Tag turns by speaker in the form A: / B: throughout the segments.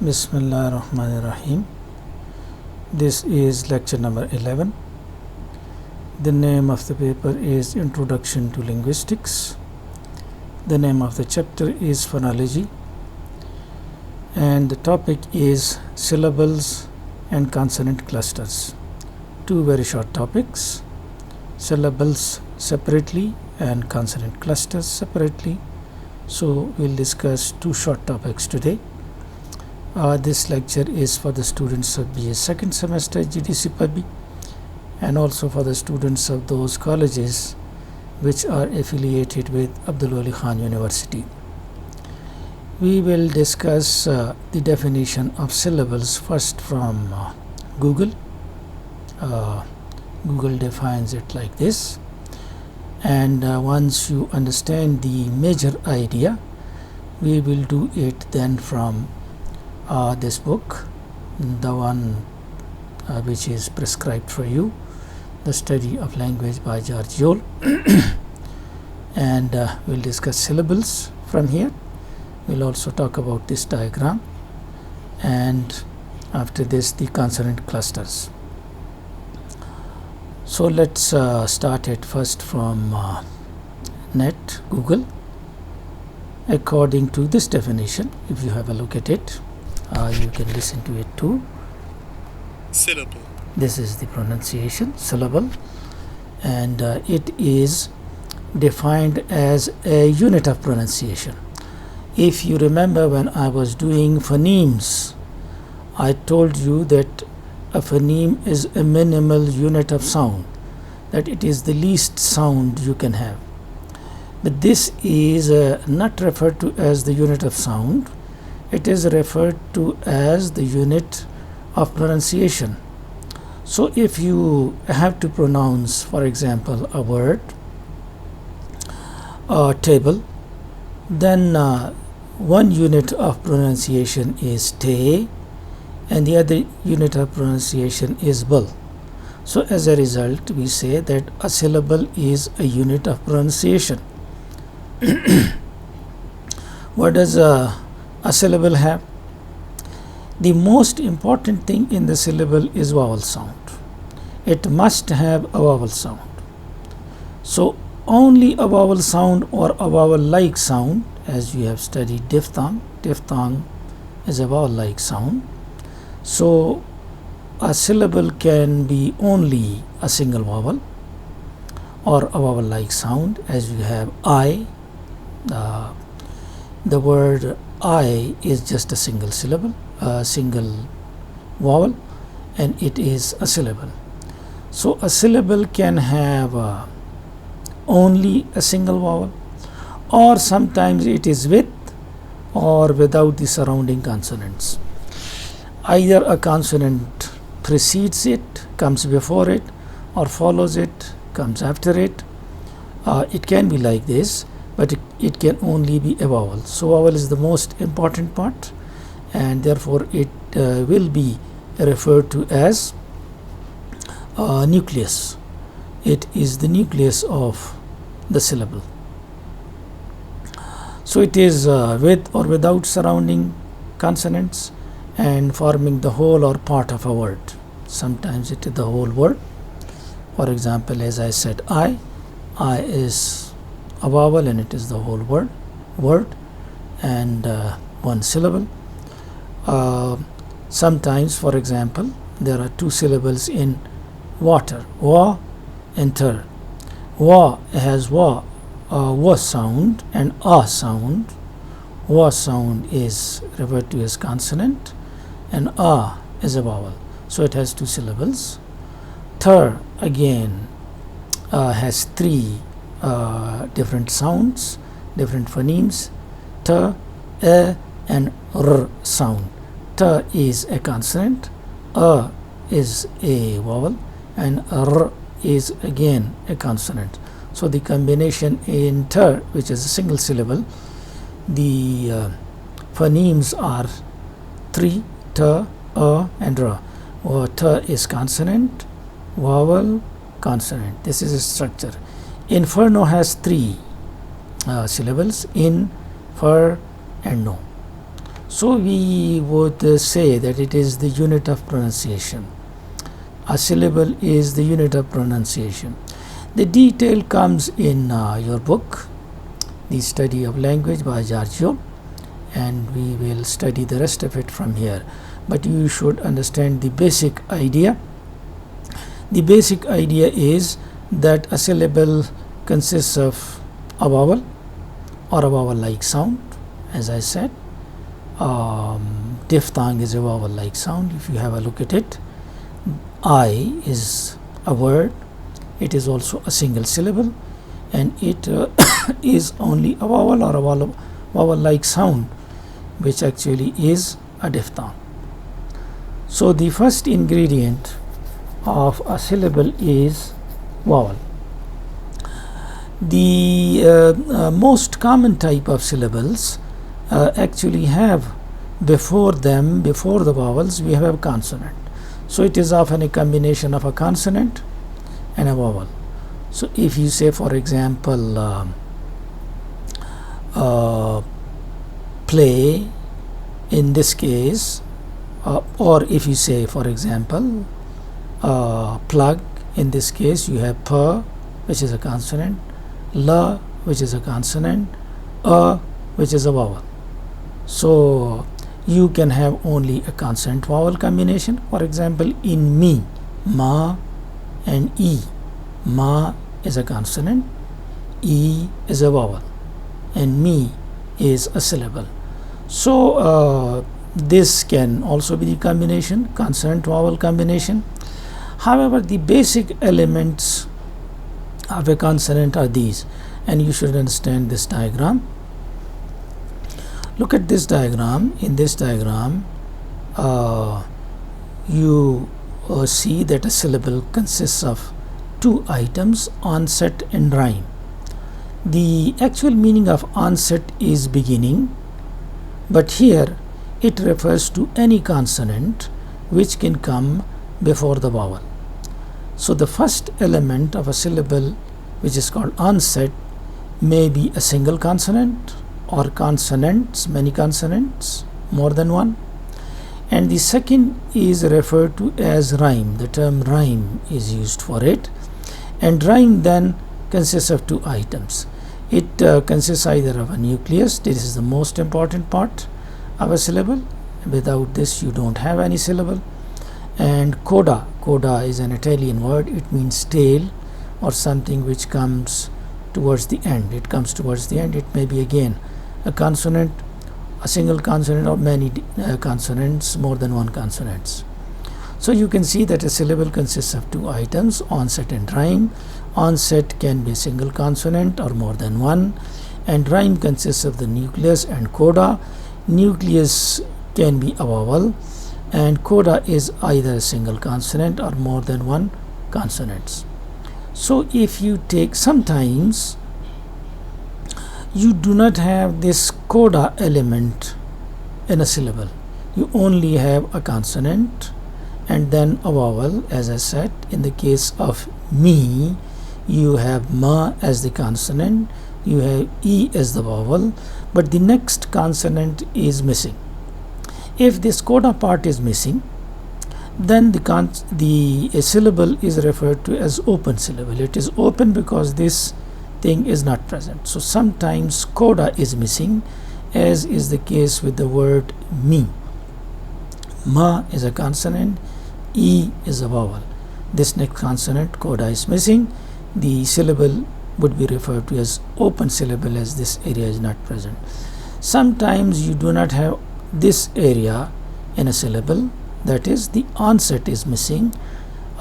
A: Bismillah ar-Rahman ar-Rahim. This is lecture number 11. The name of the paper is Introduction to Linguistics. The name of the chapter is Phonology, and the topic is syllables and consonant clusters. Two very short topics: syllables separately and consonant clusters separately. So we'll discuss two short topics today. This lecture is for the students of BA second semester GDC Pubby, and also for the students of those colleges which are affiliated with Abdul Wali Khan University. We will discuss the definition of syllables first from Google. Google defines it like this, and once you understand the major idea, we will do it then from this book, the one which is prescribed for you, The Study of Language by George Yole. And we'll discuss syllables from here. We'll also talk about this diagram, and after this the consonant clusters. So let's start it first from net, Google. According to this definition, if you have a look at it, you can listen to it too.
B: Syllable.
A: This is the pronunciation, syllable, and it is defined as a unit of pronunciation. If you remember, when I was doing phonemes, I told you that a phoneme is a minimal unit of sound, that it is the least sound you can have. But this is not referred to as the unit of sound. It is referred to as the unit of pronunciation. So if you have to pronounce, for example, a word, a table, then one unit of pronunciation is te, and the other unit of pronunciation is bul. So as a result, we say that a syllable is a unit of pronunciation. What does a syllable have? The most important thing in the syllable is vowel sound. It must have a vowel sound. So only a vowel sound or a vowel-like sound, as you have studied diphthong. Diphthong is a vowel-like sound. So a syllable can be only a single vowel or a vowel-like sound, as you have I. The word I is just a single syllable, a single vowel, and it is a syllable. So a syllable can have only a single vowel, or sometimes it is with or without the surrounding consonants. Either a consonant precedes it, comes before it, or follows it, comes after it. It can be like this, but it can only be a vowel. So vowel is the most important part, and therefore it will be referred to as nucleus. It is the nucleus of the syllable. So it is with or without surrounding consonants and forming the whole or part of a word. Sometimes it is the whole word. For example, as I said, I is a vowel and it is the whole word and one syllable. Sometimes, for example, there are two syllables in water, wa and ter. Wa has wa sound and a sound. Wa sound is referred to as consonant and a is a vowel. So it has two syllables. Ter again has three different sounds, different phonemes: t, e, and r sound. T is a consonant, a is a vowel, and r is again a consonant. So the combination in t, which is a single syllable, the phonemes are three: t, a, and r. T is consonant, vowel, consonant. This is a structure. Inferno has three syllables: in, for, and no. So we would say that it is the unit of pronunciation. A syllable is the unit of pronunciation. The detail comes in your book, The Study of Language by Giorgio, and we will study the rest of it from here. But you should understand the basic idea. The basic idea is that a syllable consists of a vowel or a vowel-like sound, as I said. Diphthong is a vowel-like sound. If you have a look at it, I is a word. It is also a single syllable, and it is only a vowel or a vowel-like sound, which actually is a diphthong. So the first ingredient of a syllable is vowel. The most common type of syllables actually have before the vowels, we have a consonant. So it is often a combination of a consonant and a vowel. So if you say, for example, play, in this case, or if you say, for example, plug, in this case you have p, which is a consonant, l, which is a consonant, a, which is a vowel. So you can have only a consonant vowel combination. For example, in me, ma and e. Ma is a consonant, e is a vowel, and me is a syllable. So this can also be the combination, consonant vowel combination. However, the basic elements of a consonant are these, and you should understand this diagram. Look at this diagram. In this diagram, you see that a syllable consists of two items, onset and rhyme. The actual meaning of onset is beginning, but here it refers to any consonant which can come before the vowel. So the first element of a syllable, which is called onset, may be a single consonant or consonants, many consonants, more than one. And the second is referred to as rhyme. The term rhyme is used for it. And rhyme then consists of two items. It consists either of a nucleus. This is the most important part of a syllable. Without this, you don't have any syllable. And coda. Coda is an Italian word. It means tail, or something which comes towards the end. It comes towards the end. It may be again a consonant, a single consonant, or many consonants, more than one consonants. So you can see that a syllable consists of two items, onset and rhyme. Onset can be a single consonant or more than one, and rhyme consists of the nucleus and coda. Nucleus can be a vowel, and coda is either a single consonant or more than one consonants. So if you take, sometimes you do not have this coda element in a syllable. You only have a consonant and then a vowel. As I said, in the case of me, you have ma as the consonant, you have e as the vowel, but the next consonant is missing. If this coda part is missing, then the syllable is referred to as open syllable. It is open because this thing is not present. So sometimes coda is missing, as is the case with the word me. Ma is a consonant, e is a vowel. This next consonant, coda, is missing. The syllable would be referred to as open syllable, as this area is not present. Sometimes you do not have this area in a syllable, that is, the onset is missing,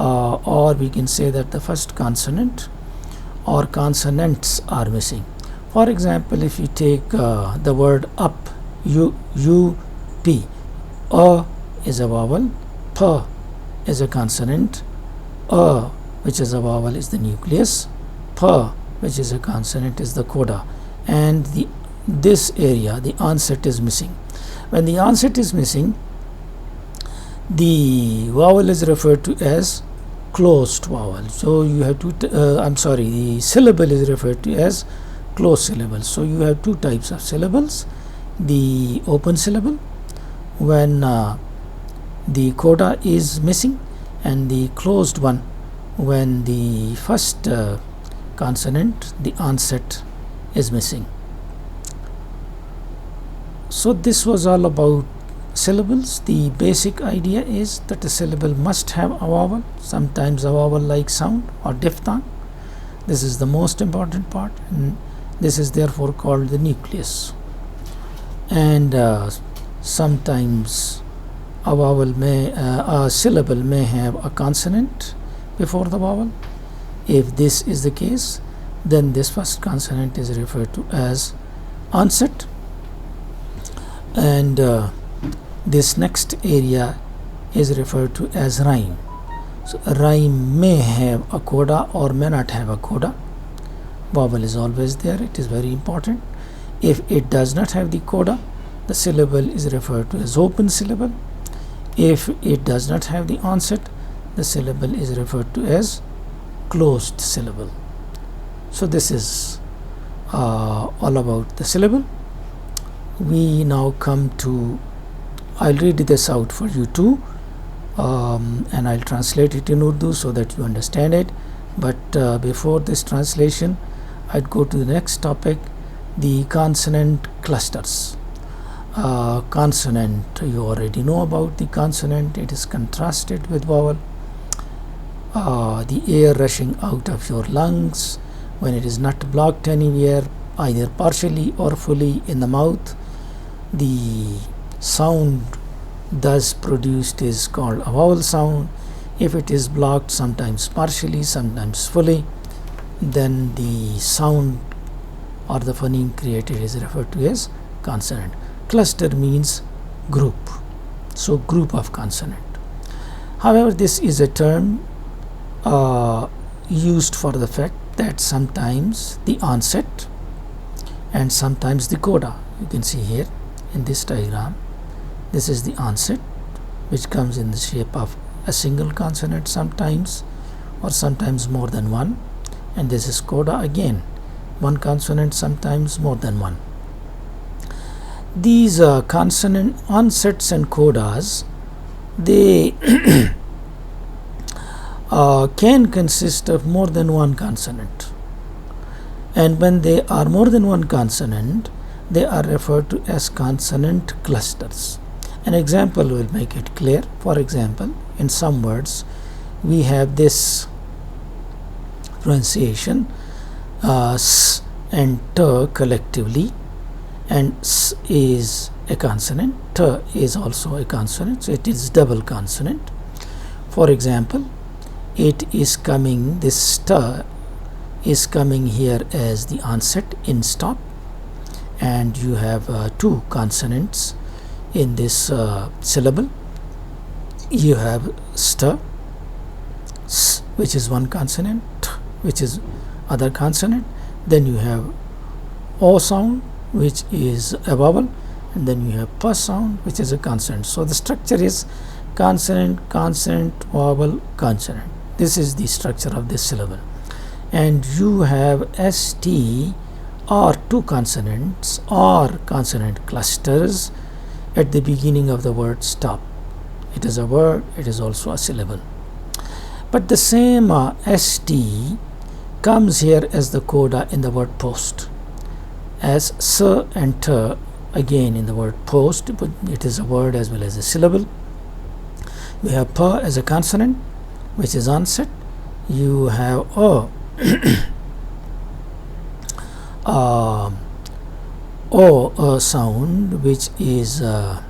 A: or we can say that the first consonant or consonants are missing. For example, if you take the word up, U-P, A is a vowel, P is a consonant, A, which is a vowel, is the nucleus, P, which is a consonant, is the coda, and this area, the onset, is missing. When the onset is missing, the vowel is referred to as closed vowel. So you have the syllable is referred to as closed syllable. So you have two types of syllables, the open syllable when the coda is missing, and the closed one when the first consonant, the onset, is missing. So this was all about syllables. The basic idea is that a syllable must have a vowel, sometimes a vowel like sound or diphthong. This is the most important part, and this is therefore called the nucleus. And sometimes a syllable may have a consonant before the vowel. If this is the case, then this first consonant is referred to as onset, and this next area is referred to as rhyme. So a rhyme may have a coda or may not have a coda. Vowel is always there, it is very important. If it does not have the coda, the syllable is referred to as open syllable. If it does not have the onset, the syllable is referred to as closed syllable. So this is all about the syllable. We now come to, I'll read this out for you too, and I'll translate it in Urdu so that you understand it. But before this translation, I'd go to the next topic, the consonant clusters. Consonant, you already know about the consonant. It is contrasted with vowel. The air rushing out of your lungs when it is not blocked anywhere, either partially or fully in the mouth. The sound thus produced is called a vowel sound. If it is blocked, sometimes partially, sometimes fully, then the sound or the phoneme created is referred to as consonant. Cluster means group, so group of consonant. However, this is a term used for the fact that sometimes the onset and sometimes the coda, you can see here in this diagram, this is the onset, which comes in the shape of a single consonant sometimes, or sometimes more than one, and this is coda, again one consonant, sometimes more than one. These consonant onsets and codas, they can consist of more than one consonant, and when they are more than one consonant, they are referred to as consonant clusters. An example will make it clear. For example, in some words we have this pronunciation s and t collectively, and s is a consonant, t is also a consonant, so it is double consonant. For example, it is coming, this t is coming here as the onset in stop, and you have two consonants in this syllable. You have st, s, which is one consonant, t, which is other consonant, then you have o sound, which is a vowel, and then you have p sound, which is a consonant. So the structure is consonant, consonant, vowel, consonant. This is the structure of this syllable. And you have st or two consonants or consonant clusters at the beginning of the word stop. It is a word, it is also a syllable. But the same st comes here as the coda in the word post, as s and t again in the word post, but it is a word as well as a syllable. You have p as a consonant, which is onset. You have o sound, which is a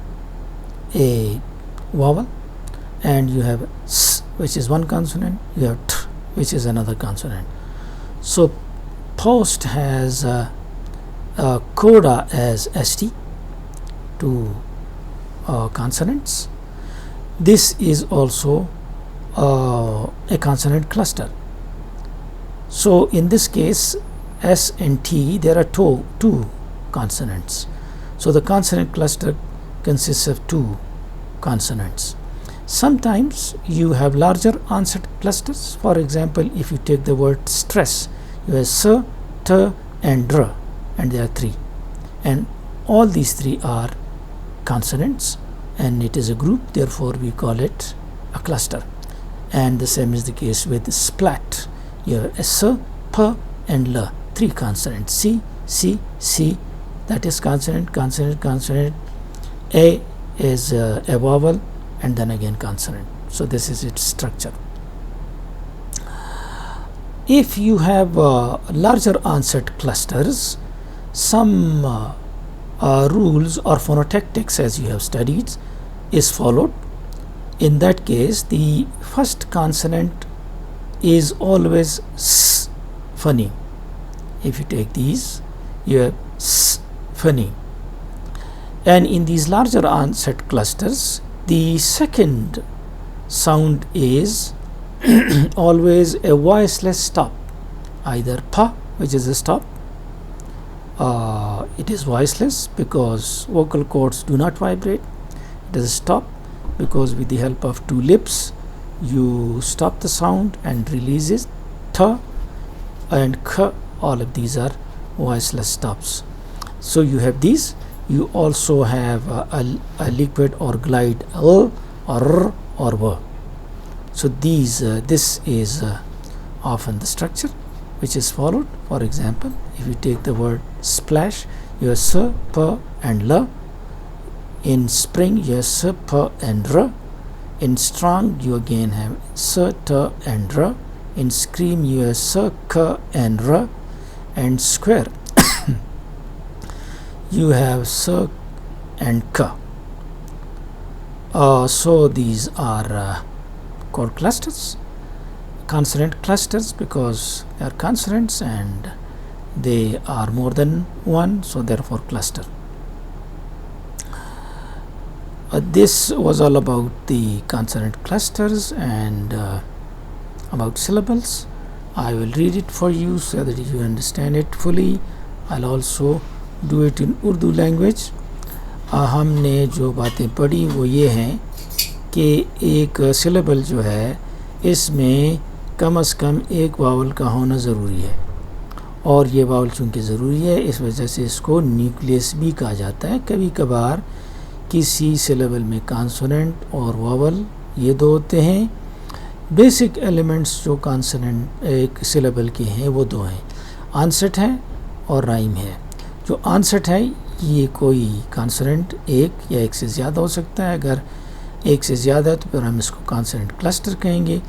A: vowel, and you have s, which is one consonant. You have t, which is another consonant. So post has coda as st, two consonants. This is also a consonant cluster. So in this case, s and t, there are two consonants. So the consonant cluster consists of two consonants. Sometimes you have larger onset clusters. For example, if you take the word stress, you have s, t, and dr, and there are three, and all these three are consonants, and it is a group, therefore we call it a cluster. And the same is the case with splat. You have s, p and l, three consonants, c, c, c, that is consonant, consonant, consonant. A is a vowel and then again consonant. So this is its structure. If you have larger onset clusters, some rules or phonotactics, as you have studied, is followed. In that case, the first consonant is always s phoneme. If you take these, you have s phoneme. And in these larger onset clusters, the second sound is always a voiceless stop, either pa, which is a stop. It is voiceless because vocal cords do not vibrate. It is a stop because with the help of two lips you stop the sound and release it. Ta and k, all of these are voiceless stops. So you have these. You also have a liquid or glide l or r or v. So this is often the structure which is followed. For example, if you take the word splash, you have s, p and l. In spring you have s, p and r. In strong you again have s, t and r. In scream you have s, k and r. And square you have s and k. So these are called clusters, consonant clusters, because they are consonants and they are more than one, so therefore cluster. This was all about the consonant clusters and about syllables. I will read it for you so that you understand it fully. I'll also do it in Urdu language. हमने जो बातें पढ़ी वो ये हैं कि एक syllable जो है इसमें कम से कम एक वावल का होना ज़रूरी है, और ये वावल चूँकि ज़रूरी है इस वजह से इसको न्यूक्लियस भी कहा जाता है. कभी कभार किसी सिलेबल में कॉन्सोनेंट और वावल ये दो होते हैं. बेसिक एलिमेंट्स जो कॉन्सोनेंट एक सिलेबल के हैं वो दो हैं, ऑनसेट है और राइम है. जो ऑनसेट है ये कोई कॉन्सोनेंट एक या एक से ज़्यादा हो सकता है. अगर एक से ज़्यादा है तो फिर हम इसको कॉन्सोनेंट क्लस्टर कहेंगे.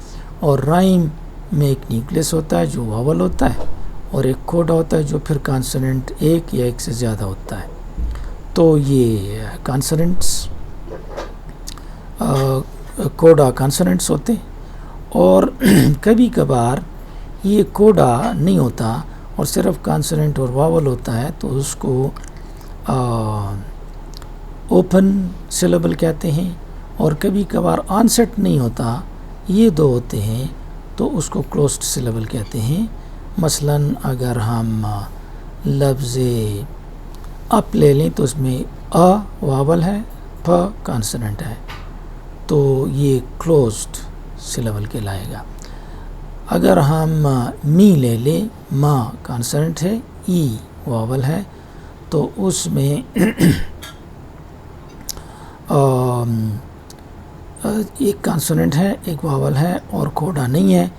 A: और राइम में एक न्यूक्लियस होता है जो वावल होता है, और एक कोडा होता है जो फिर कॉन्सोनेंट एक या एक से ज़्यादा होता है. तो ये कॉन्सोनेंट्स कोडा कॉन्सोनेंट्स होते हैं. और कभी कभार ये कोडा नहीं होता और सिर्फ कॉन्सोनेंट और वावल होता है, तो उसको ओपन सिलेबल कहते हैं. और कभी कभार ऑनसेट नहीं होता, ये दो होते हैं, तो उसको क्लोज्ड सिलेबल कहते हैं. मसलन अगर हम लफ्ज़ अप ले लें तो उसमें अ वावल है, प कॉन्सोनेंट है, तो ये क्लोज्ड सिलेबल कहलाएगा. अगर हम मी ले लें, मा कॉन्सोनेंट है, ई वावल है, तो उसमें एक कॉन्सोनेंट है, एक वावल है और कोडा नहीं है,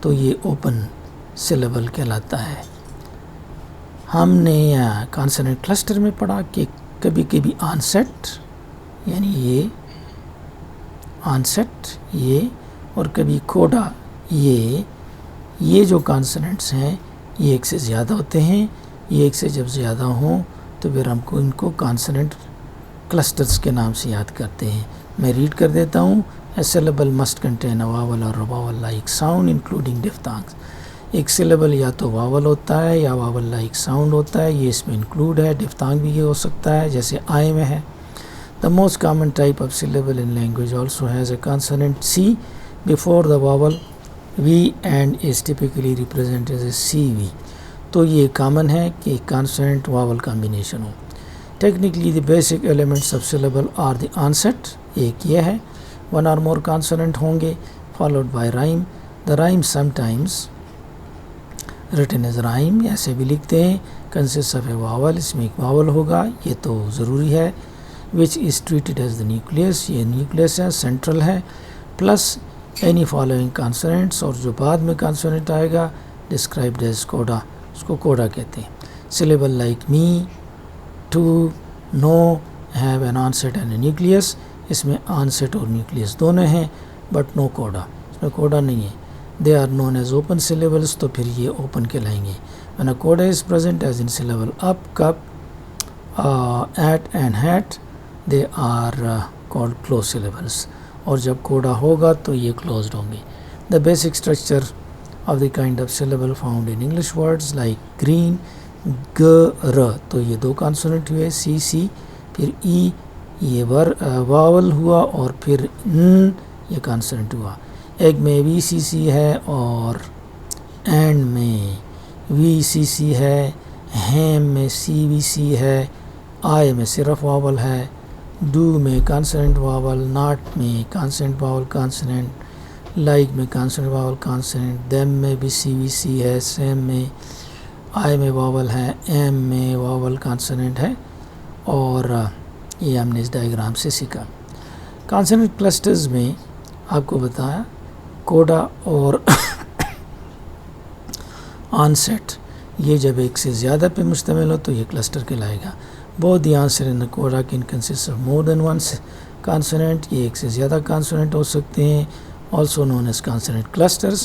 A: तो ये ओपन सिलेबल कहलाता है. हमने कॉन्सोनेंट क्लस्टर में पढ़ा कि कभी कभी ऑनसेट यानी ये ऑनसेट ये, और कभी कोडा ये जो कॉन्सोनेंट्स हैं ये एक से ज़्यादा होते हैं. ये एक से जब ज़्यादा हों तो फिर हमको इनको कॉन्सोनेंट क्लस्टर्स के नाम से याद करते हैं. मैं रीड कर देता हूँ. A syllable must contain a vowel और vowel like sound including diphthongs. एक सिलेबल या तो वावल होता है या वावल लाइक साउंड होता है, ये इसमें इंक्लूड है. डिफ्थांग भी ये हो सकता है जैसे आय में है. The most common type of syllable in language also has a consonant C before the vowel V and is typically represented as a C V. तो ये कॉमन है कि कॉन्सोनेंट वावल कॉम्बिनेशन हो. Technically the basic elements of syllable are the onset, एक ये है, one और more consonant होंगे, followed by rhyme. The rhyme sometimes written as rhyme, ऐसे भी लिखते हैं, कंसिस्ट ऑफ ए वावल, इसमें एक वावल होगा, ये तो ज़रूरी है. which is treated as the nucleus. یہ نیوکلیس ہے, سینٹرل ہے, پلس any following consonants, اور جو بعد میں consonant آئے گا described as coda, اس کو coda کہتے ہیں. syllable like me, to, no have an onset and a nucleus. اس میں onset اور nucleus دونوں ہیں, but no coda, اس میں coda نہیں ہے. they are known as open syllables, تو پھر یہ open کہلائیں گے. when a coda is present as in syllable up, cup, at and hat, they are called closed syllables. اور جب کوڈا ہوگا تو یہ کلوزڈ ہوں گے. the basic structure of the kind of syllable found in English words like green, گر, تو یہ دو کانسوننٹ ہوئے, سی سی, پھر ای یہ واول ہوا, اور پھر ن یہ کانسوننٹ ہوا. ایگ میں وی سی سی ہے, اور اینڈ میں وی سی سی ہے, ہیم میں سی وی سی ہے, آئے میں صرف واول ہے, ڈو میں کانسوننٹ واول, ناٹ میں کانسوننٹ واول کانسوننٹ, لائک میں کانسوننٹ واول کانسوننٹ, دیم میں بھی سی وی سی ہے, سیم میں آئی میں واول ہے, ایم میں واول کانسوننٹ ہے. اور یہ ہم نے اس ڈائیگرام سے سیکھا. کانسوننٹ کلسٹرز میں آپ کو بتایا کوڈا اور آنسیٹ, یہ جب ایک سے زیادہ پہ مشتمل ہو تو یہ کلسٹر کہلائے گا. both the answer and the coda can consist of more than one consonant, یہ ایک سے زیادہ کانسوننٹ ہو سکتے ہیں, also known as consonant clusters,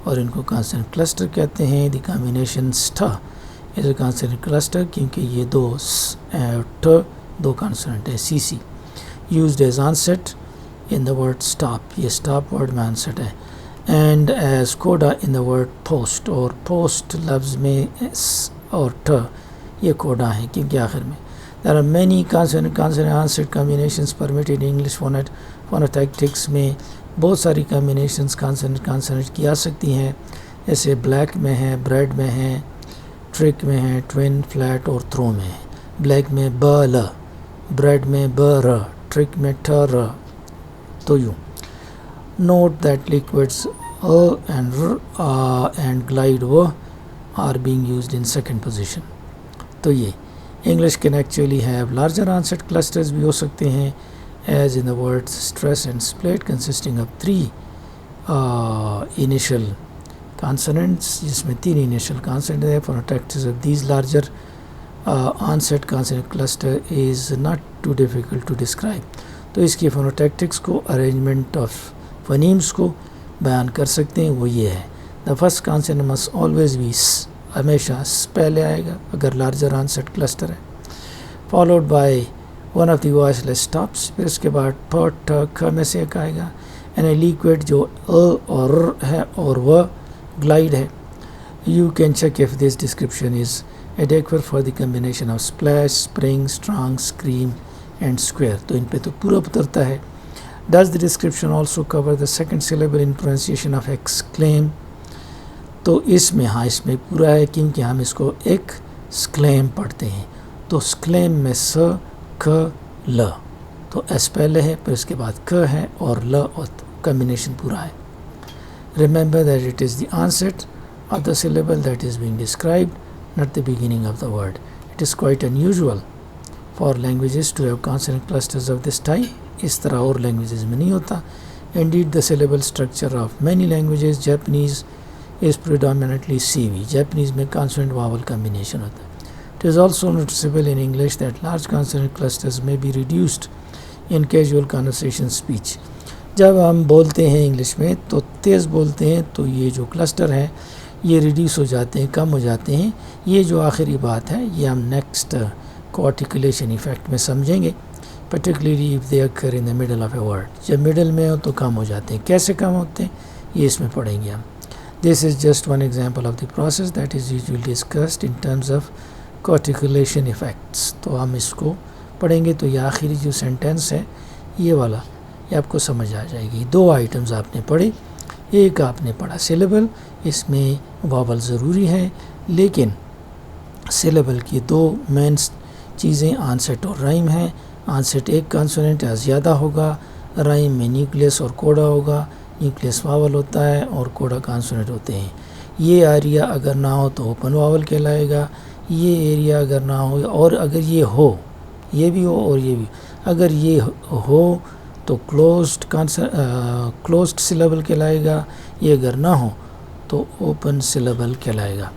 A: اور ان کو consonant cluster کہتے ہیں. the combination st is a consonant cluster کیونکہ یہ دو کانسوننٹ ہے, سی سی, used as onset in the word stop, یہ stop word میں onset ہے, and as coda in the word post, اور post لفظ میں s اور t یہ coda ہے کیونکہ آخر میں. there are many consonant onset combinations permitted in English phonetics میں بہت ساری combinations consonant کی آ سکتی ہیں, جیسے black میں ہے, bread میں ہے, trick میں ہے, twin, flat اور throw میں ہے. black میں ب ل, bread میں ب ر, trick میں ٹھ ر. تو یوں note that liquids and r and glide w are being used in second position. تو یہ English can actually have larger onset clusters بھی ہو سکتے ہیں, as in the words stress and split consisting of 3 initial consonants, جس میں 3 initial consonants ہیں. Phonetics of these larger onset consonant cluster is not too difficult to describe. تو اس کی phonetics کو arrangement of phonemes کو بیان کر سکتے ہیں, وہ یہ ہے. the first consonant must always be s, ہمیشہ s پہلے آئے گا اگر لارجر آنسٹ کلسٹر ہے, followed by one of the voiceless stops, پھر اس کے بعد پ ٹھ کھ میں سے ایک آئے گا, and a liquid جو اور ر ہے اور وہ glide ہے. you can check if this description is adequate for the combination of splash, spring, strong, scream and square. تو ان پہ تو پورا اترتا ہے. does the description also cover the second syllable in pronunciation of exclaim? تو اس میں اس میں پورا ہے کیونکہ ہم اس کو ایک سکلیم پڑھتے ہیں. تو سکلیم میں س ک ل, تو ایس پہلے ہے, پھر اس کے بعد ک ہے اور ل, اور کمبینیشن پورا ہے. remember that it is the onset of the syllable that is being described, not the beginning of the word. it is quite unusual for languages to have consonant clusters of this type. اس طرح اور languages میں نہیں ہوتا. indeed the syllable structure of many languages, Japanese is predominantly CV. Japanese میں consonant vowel combination ہوتا ہے. It is also noticeable in English that large consonant clusters may be reduced in casual conversation speech. جب ہم بولتے ہیں English میں تو تیز بولتے ہیں تو یہ جو کلسٹر ہیں یہ ریڈیوس ہو جاتے ہیں, کم ہو جاتے ہیں. یہ جو آخری بات ہے یہ ہم نیکسٹ کوارٹیکولیشن ایفیکٹ میں سمجھیں گے, particularly if they occur in the middle of a word. جب middle میں ہو تو کم ہو جاتے ہیں. کیسے کم ہوتے ہیں یہ اس میں پڑھیں گے ہم. This is just one example of the process that is usually discussed in terms of کوارٹیکولیشن effects. تو ہم اس کو پڑھیں گے. تو یہ آخری جو سینٹینس ہے یہ والا یہ آپ کو سمجھ آ جائے گی. 2 آئٹمز آپ نے پڑھے, ایک آپ نے پڑھا سیلیبل, اس میں واول ضروری ہے لیکن سیلیبل کی 2 مین چیزیں آنسٹ اور رائم ہیں. آنسٹ ایک کانسوننٹ یا زیادہ ہوگا, رائم میں نیوکلیس اور کوڈا ہوگا. نیوکلیس واول ہوتا ہے اور کوڈا کانسوننٹ ہوتے ہیں. یہ ایریا اگر نہ ہو تو اوپن واول کہلائے گا. یہ ایریا اگر نہ ہو, اور اگر یہ ہو, یہ بھی ہو اور یہ بھی, اگر یہ ہو تو کلوزڈ سلیبل کہلائے گا، یہ اگر نہ ہو تو اوپن سلیبل کہلائے گا۔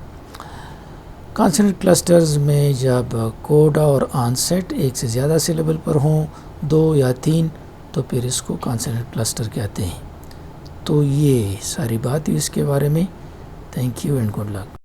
A: کانسنٹ کلسٹرز میں جب کوڈا اور آنسیٹ ایک سے زیادہ سلیبل پر ہوں، 2 یا 3، تو پھر اس کو کانسنٹ کلسٹر کہتے ہیں۔ تو یہ ساری بات ہوئی اس کے بارے میں۔ Thank you and good luck.